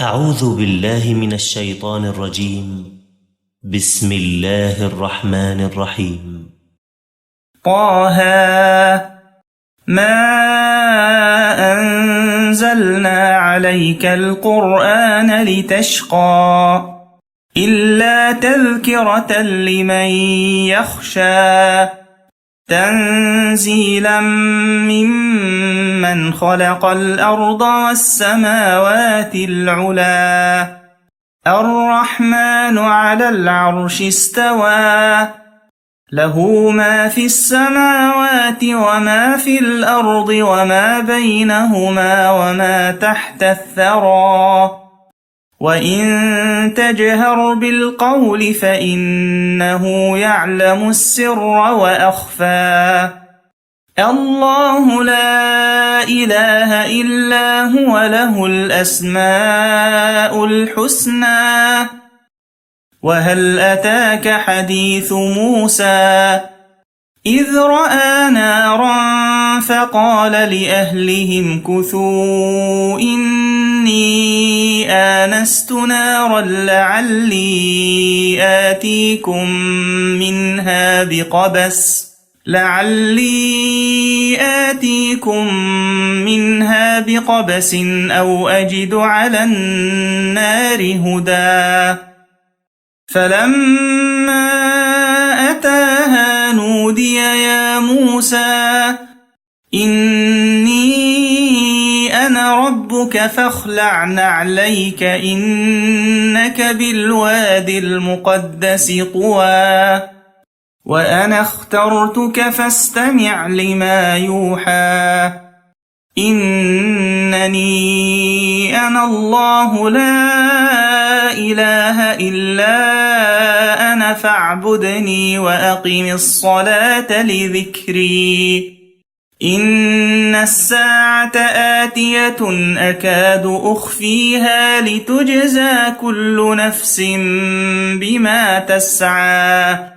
أعوذ بالله من الشيطان الرجيم. بسم الله الرحمن الرحيم. طه ما أنزلنا عليك القرآن لتشقى إلا تذكرة لمن يخشى تنزيلا ممن خلق الأرض والسماوات العلا الرحمن على العرش استوى له ما في السماوات وما في الأرض وما بينهما وما تحت الثرى وإن تجهر بالقول فإنه يعلم السر وأخفى الله لا إله إلا هو له الأسماء الحسنى وهل أتاك حديث موسى إذ رأى نارا فقال لأهلهم كثوا إني آنست نارا لعلي آتيكم منها بقبس أو أجد على النار هدى فلما أتاها نودي يا موسى إني أنا ربك فاخلع نعليك إنك بالوادي المقدس طوى وأنا اخترتك فاستمع لما يوحى إنني أنا الله لا إله إلا أنا فاعبدني وأقم الصلاة لذكري إن الساعة آتية أكاد أخفيها لتجزى كل نفس بما تسعى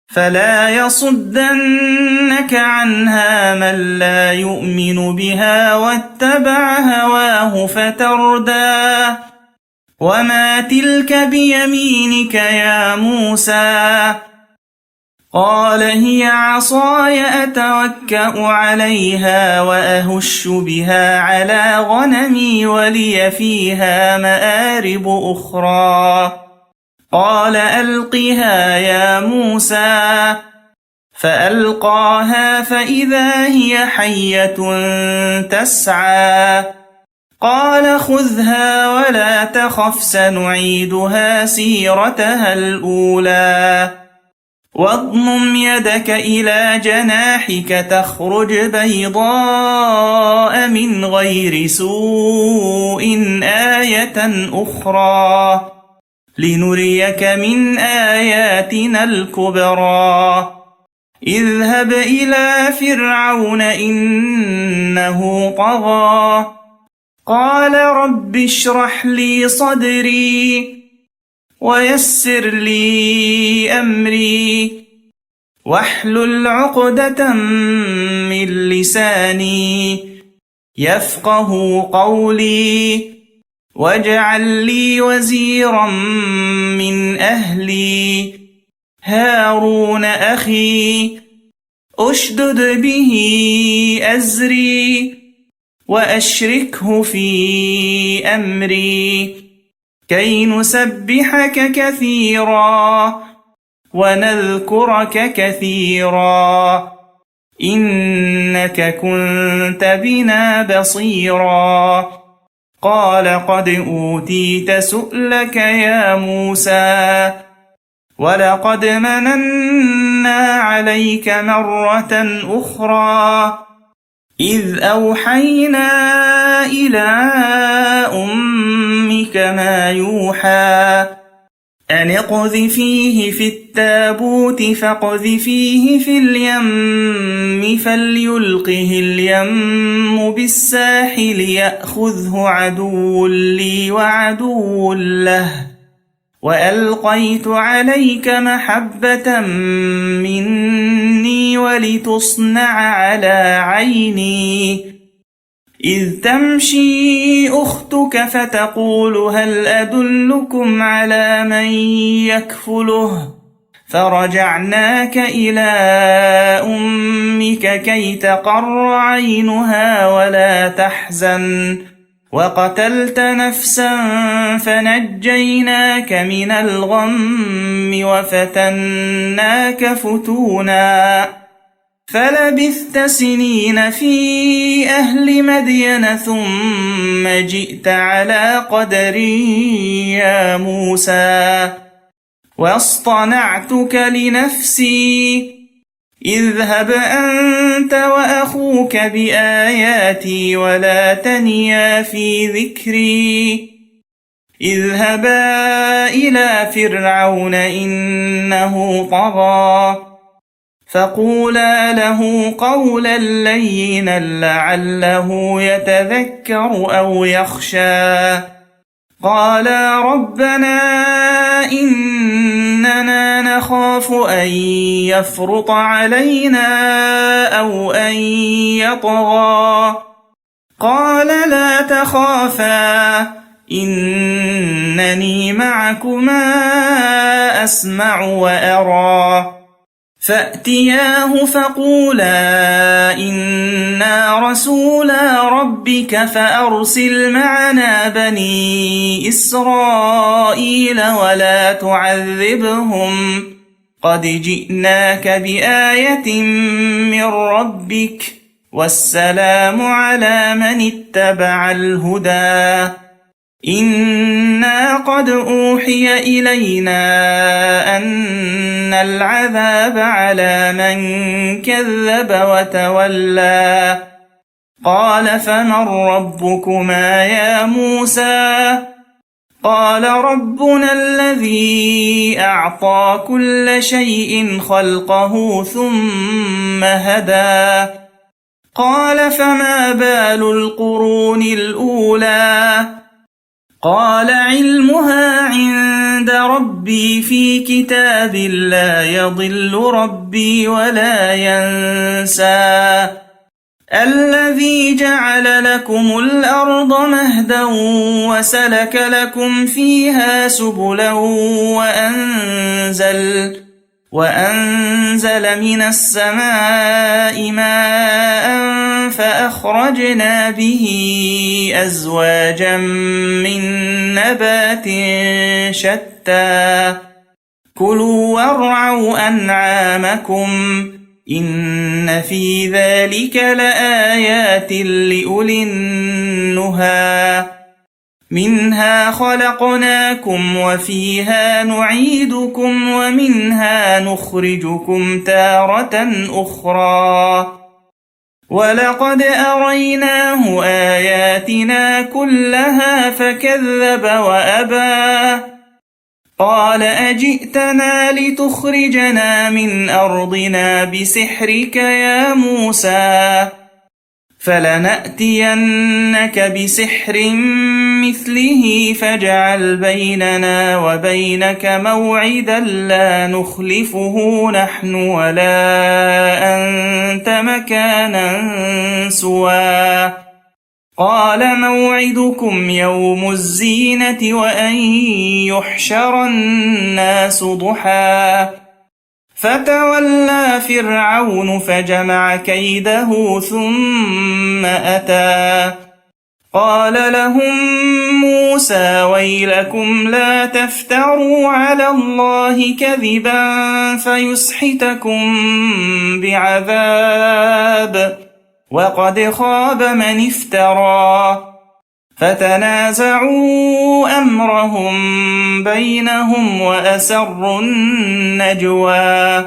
فلا يصدنك عنها من لا يؤمن بها واتبع هواه فتردى وما تلك بيمينك يا موسى قال هي عصاي أتوكأ عليها وأهش بها على غنمي ولي فيها مآرب أخرى قال ألقها يا موسى فألقاها فإذا هي حية تسعى قال خذها ولا تخف سنعيدها سيرتها الأولى واضمم يدك إلى جناحك تخرج بيضاء من غير سوء آية أخرى لنريك من آياتنا الكبرى اذهب إلى فرعون إنه طغى قال رب اشرح لي صدري ويسر لي أمري واحلل عقدة من لساني يفقه قولي واجعل لي وزيرا من أهلي هارون أخي أشدد به أزري وأشركه في أمري كي نسبحك كثيرا ونذكرك كثيرا إنك كنت بنا بصيرا قال قد أوتيت سؤلك يا موسى ولقد مننا عليك مرة أخرى إذ أوحينا إلى أمك ما يوحى أن اقذفيه في التابوت فاقذفيه في اليم فليلقه اليم بالساحل يأخذه عدو لي وعدو له وألقيت عليك محبة مني ولتصنع على عيني إذ تمشي أختك فتقول هل أدلكم على من يكفله فرجعناك إلى أمك كي تقر عينها ولا تحزن وقتلت نفسا فنجيناك من الغم وفتناك فتونا فلبثت سنين في أهل مدين ثم جئت على قدري يا موسى واصطنعتك لنفسي اذهب أنت وأخوك بآياتي ولا تنيا في ذكري اذهبا إلى فرعون إنه طغى فقولا له قولا لينا لعله يتذكر أو يخشى قالا ربنا إننا نخاف أن يفرط علينا أو أن يطغى قال لا تخافا إنني معكما أسمع وأرى فأتياه فقولا إنا رسولا ربك فأرسل معنا بني إسرائيل ولا تعذبهم قد جئناك بآية من ربك والسلام على من اتبع الهدى إنا قد أوحي إلينا أن العذاب على من كذب وتولى قال فمن ربكما يا موسى قال ربنا الذي أعطى كل شيء خلقه ثم هدى قال فما بال القرون الأولى قال علمها عند ربي في كتاب لا يضل ربي ولا ينسى الذي جعل لكم الأرض مهدا وسلك لكم فيها سبلا وأنزل من السماء ماء فأخرجنا به أزواجا من نبات شتى كلوا وارعوا أنعامكم إن في ذلك لآيات لأولي النهى منها خلقناكم وفيها نعيدكم ومنها نخرجكم تارة أخرى ولقد أريناه آياتنا كلها فكذب وأبى قال أجئتنا لتخرجنا من أرضنا بسحرك يا موسى فلنأتينك بسحر مثله فاجعل بيننا وبينك موعدا لا نخلفه نحن ولا أنت مكانا سوى قال موعدكم يوم الزينة وأن يحشر الناس ضحى فتولى فرعون فجمع كيده ثم أتى قال لهم موسى ويلكم لا تفتروا على الله كذبا فيسحتكم بعذاب وقد خاب من افترى فتنازعوا أمرهم بينهم وأسروا النجوى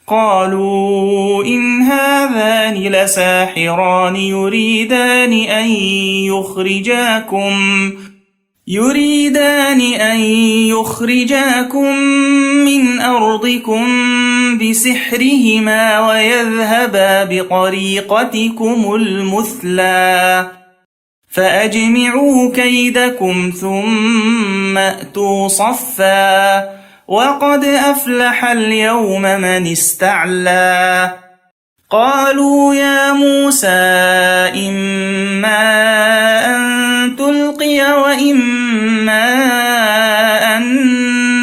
قالوا إن هذان لساحران يريدان أن يخرجاكم من أرضكم بسحرهما ويذهبا بطريقتكم المثلى فأجمعوا كيدكم ثم أتوا صفا وقد أفلح اليوم من استعلى قالوا يا موسى إما أن تلقي وإما أن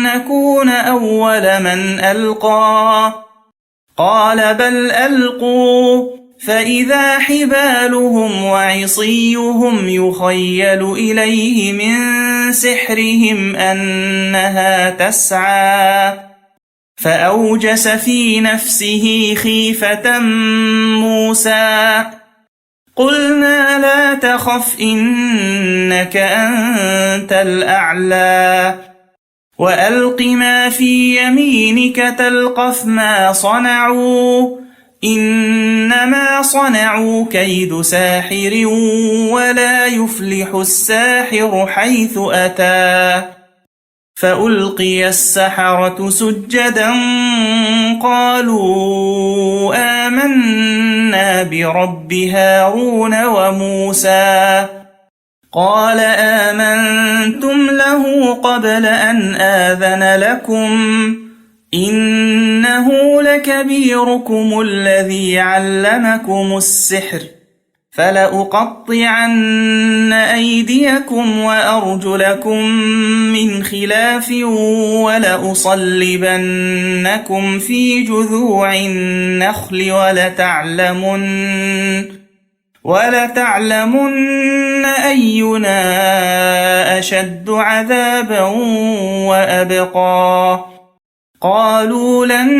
نكون أول من ألقى قال بل ألقوا فإذا حبالهم وعصيهم يخيل إليه من سحرهم أنها تسعى فأوجس في نفسه خيفة موسى قلنا لا تخف إنك أنت الأعلى وألق ما في يمينك تلقف ما صنعوا إنما صنعوا كيد ساحر ولا يفلح الساحر حيث أتى فألقي السحرة سجدا قالوا آمنا برب هارون وموسى قال آمنتم له قبل أن آذن لكم إنه لكبيركم الذي علمكم السحر فلأقطعن أيديكم وأرجلكم من خلاف ولأصلبنكم في جذوع النخل ولتعلمن أينا أشد عذابا وأبقى قالوا لن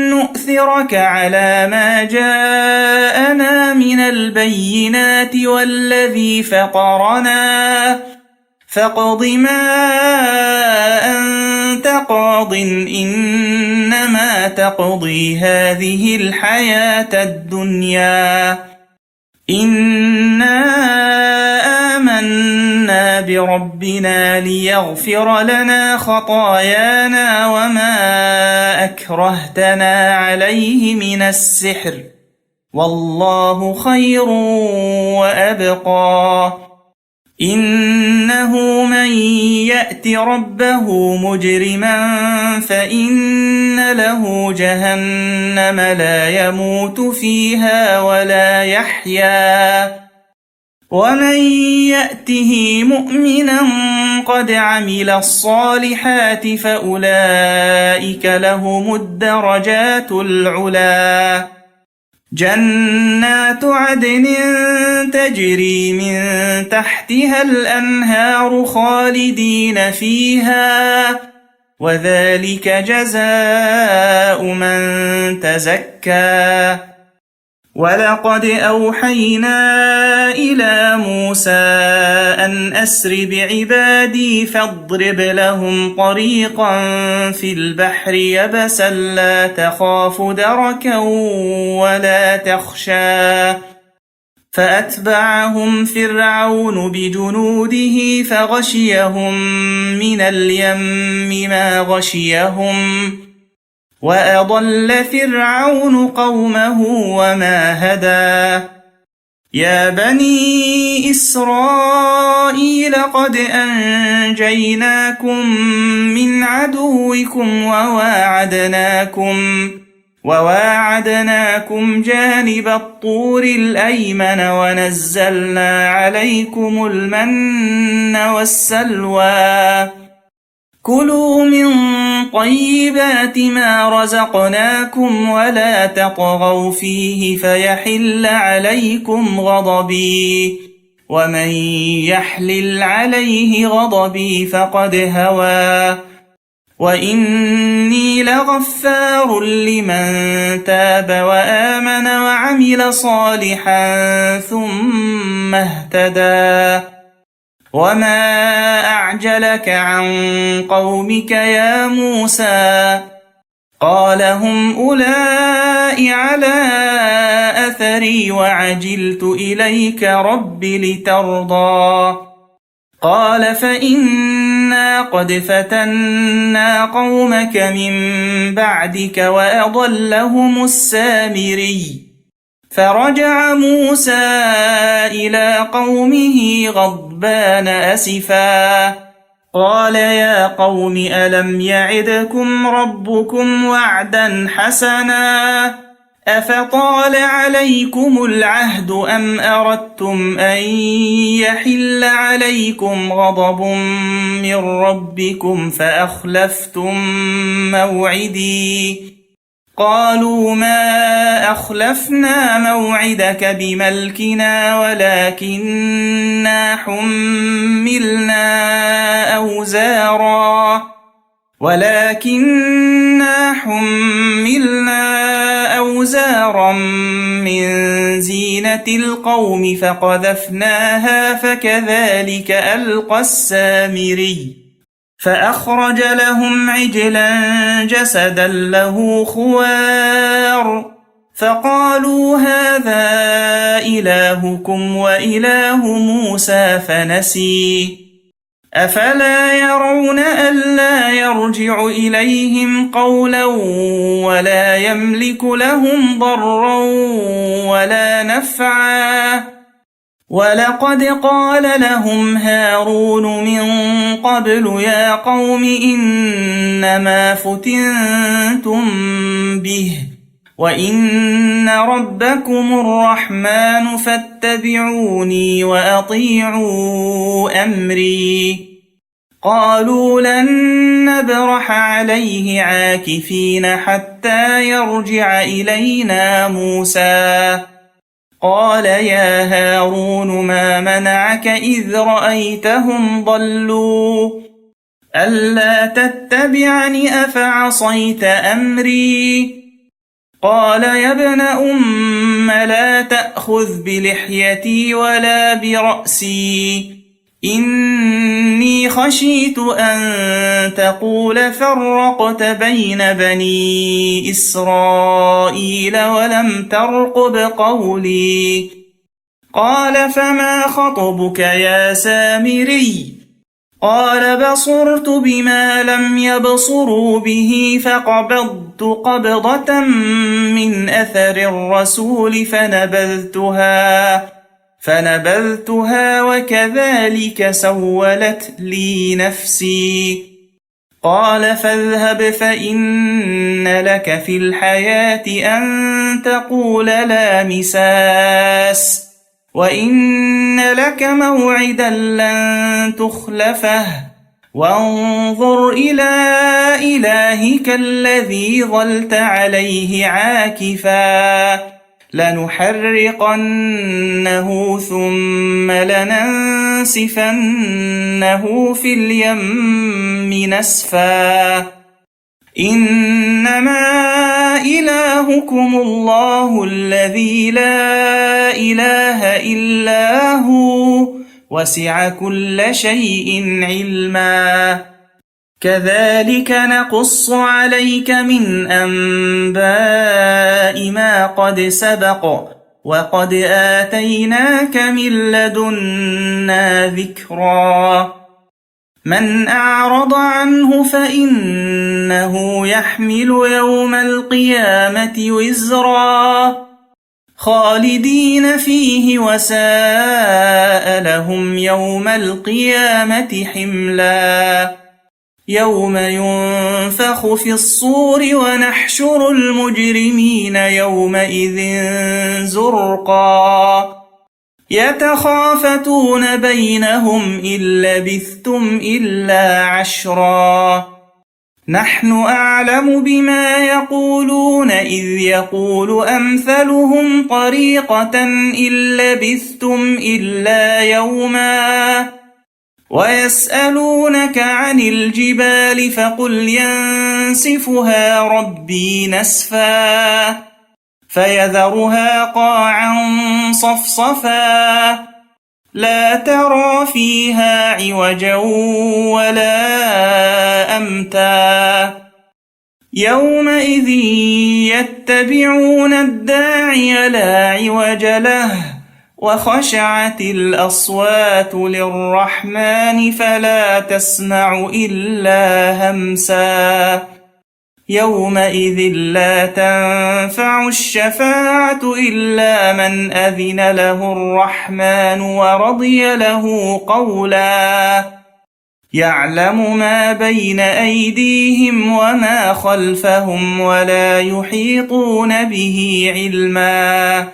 نؤثرك على ما جاءنا من البينات والذي فطرنا فاقض ما أنت قاض إنما تقضي هذه الحياة الدنيا إنا آمنا بربنا ليغفر لنا خطايانا وما أكرهتنا عليه من السحر والله خير وأبقى إنه من يأت ربه مجرما فإن له جهنم لا يموت فيها ولا يحيا ومن يأته مؤمنا قد عمل الصالحات فأولئك لهم الدرجات العلا جنات عدن تجري من تحتها الأنهار خالدين فيها وذلك جزاء من تزكى ولقد أوحينا إلى موسى أن أسر بعبادي فاضرب لهم طريقا في البحر يبسا لا تخاف دركا ولا تخشى فأتبعهم فرعون بجنوده فغشيهم من اليم ما غشيهم وأضل فرعون قومه وما هدى يا بني إسرائيل قد أنجيناكم من عدوكم وواعدناكم جانب الطور الأيمن ونزلنا عليكم المن والسلوى كلوا من طيبات ما رزقناكم ولا تطغوا فيه فيحل عليكم غضبي ومن يحلل عليه غضبي فقد هوى وإني لغفار لمن تاب وآمن وعمل صالحا ثم اهتدى وما أعجلك عن قومك يا موسى قال هم أولئك على أثري وعجلت إليك رب لترضى قال فإنا قد فتنا قومك من بعدك وأضلهم السامري فرجع موسى إلى قومه غضبان أسفا قال يا قوم ألم يعدكم ربكم وعدا حسنا أفطال عليكم العهد أم أردتم أن يحل عليكم غضب من ربكم فأخلفتم موعدي قالوا ما أخلفنا موعدك بملكنا ولكننا حملنا أوزارا من زينة القوم فقذفناها فكذلك ألقى السامري فأخرج لهم عجلا جسدا له خوار فقالوا هذا إلهكم وإله موسى فنسي أفلا يرون ألا يرجع إليهم قولا ولا يملك لهم ضرا ولا نفعا ولقد قال لهم هارون من قبل يا قوم إنما فتنتم به وإن ربكم الرحمن فاتبعوني وأطيعوا أمري قالوا لن نبرح عليه عاكفين حتى يرجع إلينا موسى قال يا هارون ما منعك إذ رأيتهم ضلوا ألا تتبعني أفعصيت أمري قال يا ابن أم لا تأخذ بلحيتي ولا برأسي إني خشيت أن تقول فرقت بين بني إسرائيل ولم ترقب قولي قال فما خطبك يا سامري قال بصرت بما لم يبصروا به فقبضت قبضة من أثر الرسول فنبذتها وكذلك سولت لي نفسي قال فاذهب فإن لك في الحياة أن تقول لا مساس وإن لك موعدا لن تخلفه وانظر إلى إلهك الذي ظلت عليه عاكفا لنحرقنه ثم لننسفنه في اليم نسفا إنما إلهكم الله الذي لا إله إلا هو وسع كل شيء علما كذلك نقص عليك من أنباء ما قد سبق وقد آتيناك من لدنا ذكرا من أعرض عنه فإنه يحمل يوم القيامة وزرا خالدين فيه وساء لهم يوم القيامة حملا يوم ينفخ في الصور ونحشر المجرمين يومئذ زرقا يتخافتون بينهم إن لبثتم إلا عشرا نحن أعلم بما يقولون إذ يقول أمثلهم طريقة إن لبثتم إلا يوما ويسألونك عن الجبال فقل ينسفها ربي نسفا فيذرها قاعا صفصفا لا ترى فيها عوجا ولا أمتا يومئذ يتبعون الداعي لا عوج له وخشعت الأصوات للرحمن فلا تسمع إلا همسا يومئذ لا تنفع الشفاعة إلا من أذن له الرحمن ورضي له قولا يعلم ما بين أيديهم وما خلفهم ولا يحيطون به علما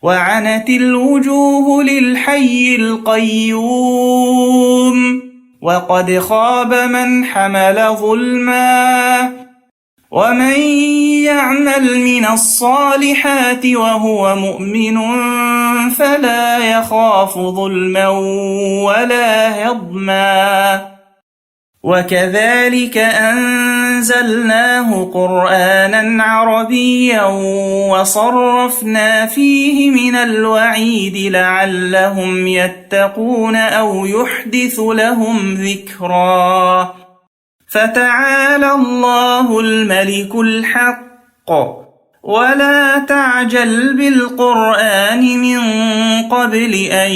وعنت الوجوه للحي القيوم وقد خاب من حمل ظلما ومن يعمل من الصالحات وهو مؤمن فلا يخاف ظلما ولا هضما وكذلك أنزلناه قرآنا عربيا وصرفنا فيه من الوعيد لعلهم يتقون أو يحدث لهم ذكرا فتعالى الله الملك الحق ولا تعجل بالقرآن من قبل أن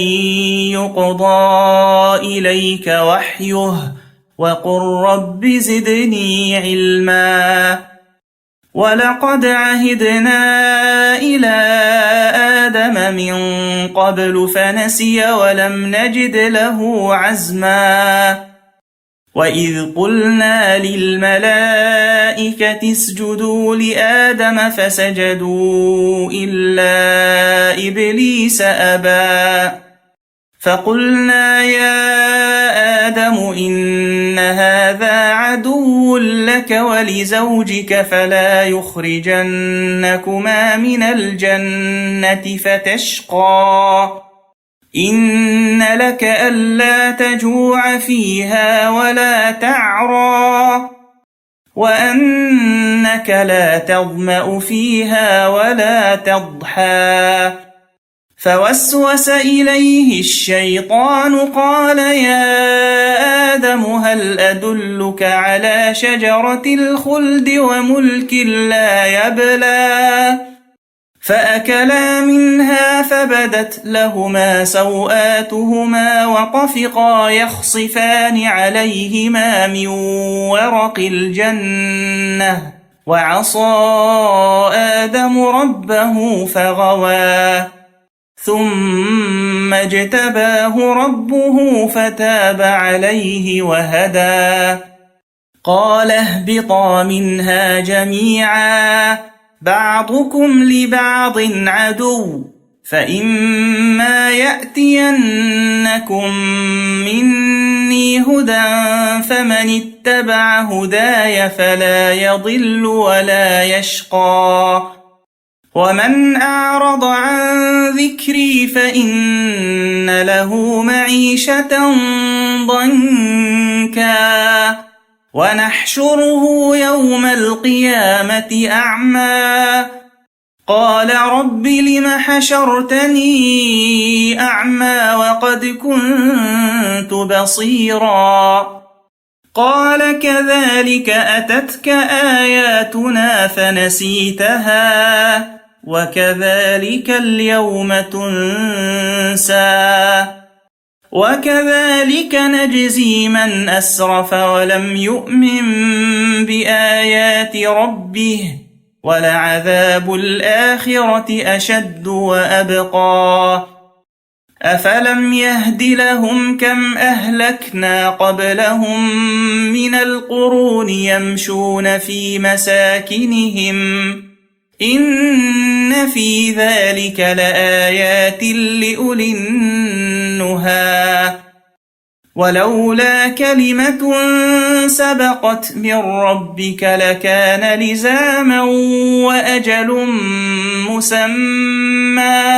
يقضى إليك وحيه وقل رب زدني علما ولقد عهدنا إلى آدم من قبل فنسي ولم نجد له عزما وإذ قلنا للملائكة اسجدوا لآدم فسجدوا إلا إبليس أبى فقلنا يا آدم إن هذا عدو لك ولزوجك فلا يخرجنكما من الجنة فتشقى إن لك ألا تجوع فيها ولا تعرى وأنك لا تظمأ فيها ولا تضحى فوسوس إليه الشيطان قال يا آدم هل أدلك على شجرة الخلد وملك لا يبلى فأكلا منها فبدت لهما سوآتهما وطفقا يخصفان عليهما من ورق الجنة وعصى آدم ربه فغوى ثم اجتباه ربه فتاب عليه وهدى قال اهبطا منها جميعا بعضكم لبعض عدو فإما يأتينكم مني هدى فمن اتبع هداي فلا يضل ولا يشقى ومن أعرض عن ذكري فإن له معيشة ضنكا ونحشره يوم القيامة أعمى قال رب لم حشرتني أعمى وقد كنت بصيرا قال كذلك أتتك آياتنا فنسيتها وكذلك اليوم تنسى وكذلك نجزي من أسرف ولم يؤمن بآيات ربه ولعذاب الآخرة أشد وأبقى أفلم يهد لهم كم أهلكنا قبلهم من القرون يمشون في مساكنهم إن في ذلك لآيات لأولي النهى ولولا كلمة سبقت من ربك لكان لزاما وأجل مسمى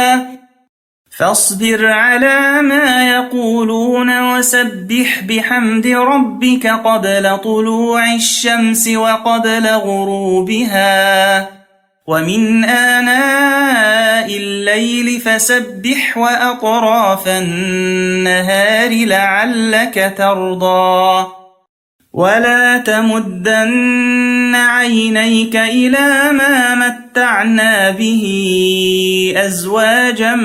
فاصبر على ما يقولون وسبح بحمد ربك قبل طلوع الشمس وقبل غروبها ومن آناء الليل فسبح وأطراف النهار لعلك ترضى ولا تمدن عينيك إلى ما متعنا به أزواجا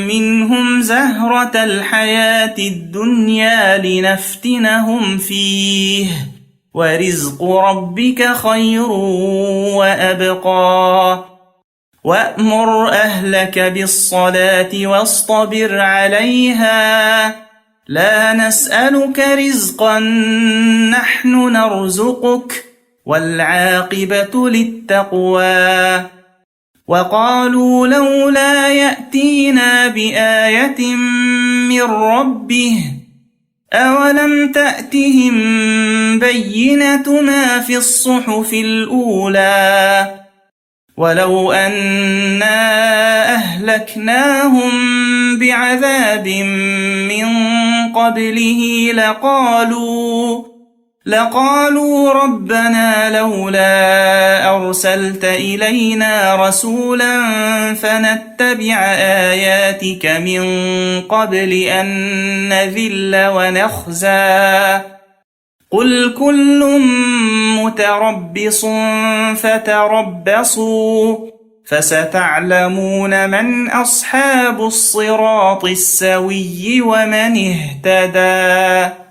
منهم زهرة الحياة الدنيا لنفتنهم فيه ورزق ربك خير وأبقى وأمر أهلك بالصلاة واصطبر عليها لا نسألك رزقا نحن نرزقك والعاقبة للتقوى وقالوا لولا يأتينا بآية من ربه أولم تأتهم بينة ما في الصحف الأولى ولو أنا أهلكناهم بعذاب من قبله لقالوا ربنا لولا أرسلت إلينا رسولا فنتبع آياتك من قبل أن نذل ونخزى قل كل متربص فتربصوا فستعلمون من أصحاب الصراط السوي ومن اهتدى